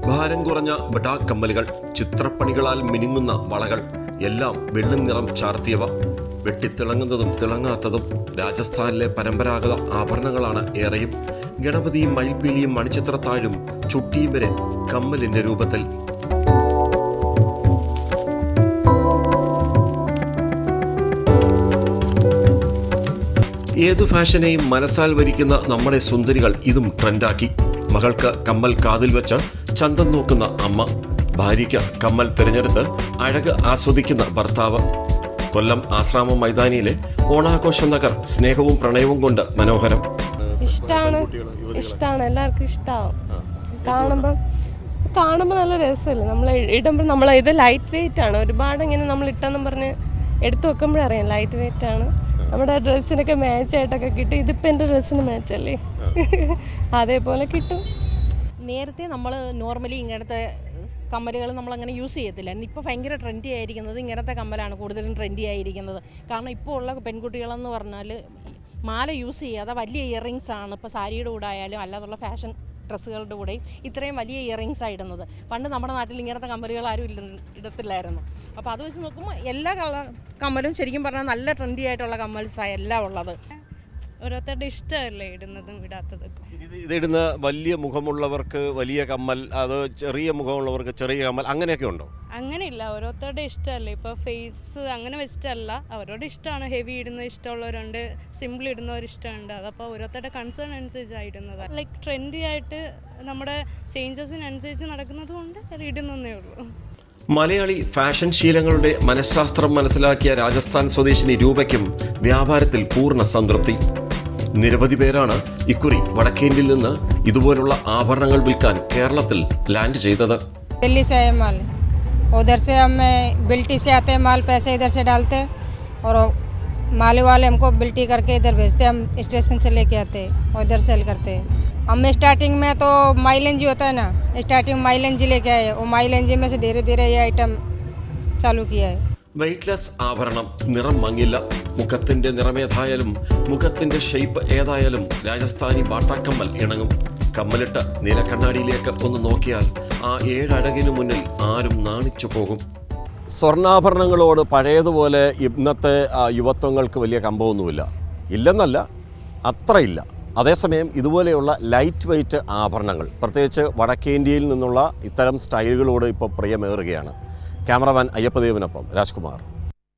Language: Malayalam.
ഭാരം കുറഞ്ഞ ബഡാക് കമ്മലുകൾ, ചിത്രപ്പണികളാൽ മിനുങ്ങുന്ന വളകൾ, എല്ലാം വെള്ളം നിറം ചാർത്തിയവ. വെട്ടിത്തിളങ്ങുന്നതും തിളങ്ങാത്തതും രാജസ്ഥാനിലെ പരമ്പരാഗത ആഭരണങ്ങളാണ് ഏറെയും. ഗണപതിയും മയിൽപീലിയും മണിച്ചിത്രത്താഴും ചുട്ടിയും വരെ കമ്മലിന്റെ രൂപത്തിൽ. ഏതു ഫാഷനെയും മനസ്സാൽ വരിക്കുന്ന നമ്മുടെ സുന്ദരികൾ ഇതും ട്രെൻഡാക്കി. മകൾക്ക് കമ്മൽ കാതിൽ വെച്ച് ചന്തം നോക്കുന്ന അമ്മ, ഭാര്യയ്ക്ക് കമ്മൽ തിരഞ്ഞെടുത്ത് അഴക് ആസ്വദിക്കുന്ന ഭർത്താവ്. കൊല്ലം ആശ്രാമം മൈതാനിയിലെ ഓണാഘോഷ നഗർ സ്നേഹവും പ്രണയവും കൊണ്ട് മനോഹരം. ഇഷ്ടമാണ് എല്ലാവർക്കും ഇഷ്ടമാവും. കാണുമ്പോൾ നല്ല രസമല്ലേ, നമ്മൾ ഇടുമ്പോൾ ഇത് ലൈറ്റ് വെയിറ്റ് ആണ്. ഒരുപാട് ഇങ്ങനെ നമ്മൾ ഇട്ടെന്നും പറഞ്ഞ് എടുത്തു വെക്കുമ്പോഴറിയാം ലൈറ്റ് വെയിറ്റ് ആണ്. നമ്മുടെ ഡ്രസ്സിനൊക്കെ മാച്ചായിട്ടൊക്കെ കിട്ടും. ഇതിപ്പോൾ എൻ്റെ ഡ്രസ്സിന് മാച്ചല്ലേ, അതേപോലെ കിട്ടും. നേരത്തെ നമ്മൾ നോർമലി ഇങ്ങനത്തെ കമ്മലുകൾ നമ്മളങ്ങനെ യൂസ് ചെയ്യത്തില്ല. ഇപ്പോൾ ഭയങ്കര ട്രെൻഡി ആയിരിക്കുന്നത് ഇങ്ങനത്തെ കമ്മലാണ് കൂടുതലും ട്രെൻഡി ആയിരിക്കുന്നത്. കാരണം ഇപ്പോൾ ഉള്ള പെൺകുട്ടികളെന്ന് പറഞ്ഞാൽ മാല യൂസ് ചെയ്യാതെ വലിയ ഇയറിങ്സ് ആണ് ഇപ്പോൾ സാരിയുടെ കൂടെ ആയാലും അല്ലാതുള്ള ഫാഷൻ ഡ്രസ്സുകളുടെ കൂടെയും ഇത്രയും വലിയ ഇയറിങ്സ് ആയിടുന്നത്. പണ്ട് നമ്മുടെ നാട്ടിൽ ഇങ്ങനത്തെ കമ്മലുകൾ ആരും ഇടത്തില്ലായിരുന്നു. അപ്പോൾ അത് വെച്ച് നോക്കുമ്പോൾ എല്ലാ കമ്മലും ശരിക്കും പറഞ്ഞാൽ നല്ല ട്രെൻഡി ആയിട്ടുള്ള കമ്മൽസാണ് എല്ലാം ഉള്ളത്. ഓരോരുത്തരുടെ ഇഷ്ടമല്ലേ ഇടുന്നതും ഇടാത്തതൊക്കെ. ഇതിടുന്ന വലിയ മുഖമുള്ളവർക്ക് വലിയ കമ്മൽ, അത് ചെറിയ മുഖമുള്ളവർക്ക് ചെറിയ കമ്മൽ, അങ്ങനെയൊക്കെ ഉണ്ടോ? അങ്ങനെയില്ല, ഓരോരുത്തരുടെ ഇഷ്ടമല്ലേ. ഇപ്പോൾ ഫേസ് അങ്ങനെ വെച്ചിട്ടല്ല, അവരോട് ഇഷ്ടമാണ്. ഹെവി ഇടുന്നത് ഇഷ്ടമുള്ളവരുണ്ട്, സിമ്പിൾ ഇടുന്നവർ ഇഷ്ടമുണ്ട്. അതപ്പോൾ ഓരോരുത്തരുടെ കൺസേൺ അനുസരിച്ചാണ് ഇടുന്നത്. ലൈക്ക് ട്രെൻഡി ആയിട്ട് നമ്മുടെ ചേഞ്ചസിനനുസരിച്ച് നടക്കുന്നത് കൊണ്ട് അത് ഇടുന്നേ ഉള്ളൂ. മലയാളി ഫാഷൻ ശീലങ്ങളുടെ മനഃശാസ്ത്രം മനസ്സിലാക്കിയ രാജസ്ഥാൻ സ്വദേശിനി രൂപയ്ക്കും വ്യാപാരത്തിൽ പൂർണ്ണ സംതൃപ്തി. നിരവധി പേരാണ് ഇക്കുറി വടക്കേന്ത്യയിൽ നിന്ന് ഇതുപോലുള്ള ആഭരണങ്ങൾ വിൽക്കാൻ കേരളത്തിൽ ലാൻഡ് ചെയ്തത്. दिल्ली से है माल, उधर से हम बिल्टी से आते हैं माल, पैसे इधर से डालते और माले वाले हमको बिल्टी करके इधर भेजते, हम स्टेशन से लेके आते और इधर सेल करते हैं. हम स्टार्टिंग में तो माइलेंजी होता है ना, स्टार्टिंग माइलेंजी लेके आए और माइलेंजी में से धीरे धीरे ये आइटम चालू किया है. വെയ്റ്റ്ലെസ് ആഭരണം, നിറം മങ്ങില്ല. മുഖത്തിന്റെ നിറമേതായാലും മുഖത്തിന്റെ ഷേപ്പ് ഏതായാലും രാജസ്ഥാനി ബാട്ടാക്കമ്മൽ ഇണങ്ങും. കമ്മലിട്ട് നീലക്കണ്ണാടിയിലേക്ക് ഒന്ന് നോക്കിയാൽ ആ 7 അഴകിനു മുന്നിൽ ആരും നാണിച്ചു പോകും. സ്വർണ്ണാഭരണങ്ങളോട് പഴയതുപോലെ ഇന്നത്തെ യുവത്വങ്ങൾക്ക് വലിയ കമ്പമൊന്നുമില്ല. ഇല്ലെന്നല്ല, അത്രയില്ല. അതേസമയം ഇതുപോലെയുള്ള ലൈറ്റ് വെയ്റ്റ് ആഭരണങ്ങൾ, പ്രത്യേകിച്ച് വടക്കേന്ത്യയിൽ നിന്നുള്ള ഇത്തരം സ്റ്റൈലുകളോട് ഇപ്പോൾ പ്രിയമേറുകയാണ്. ക്യാമറമാൻ അയ്യപ്പദേവിനൊപ്പം രാജ്കുമാർ.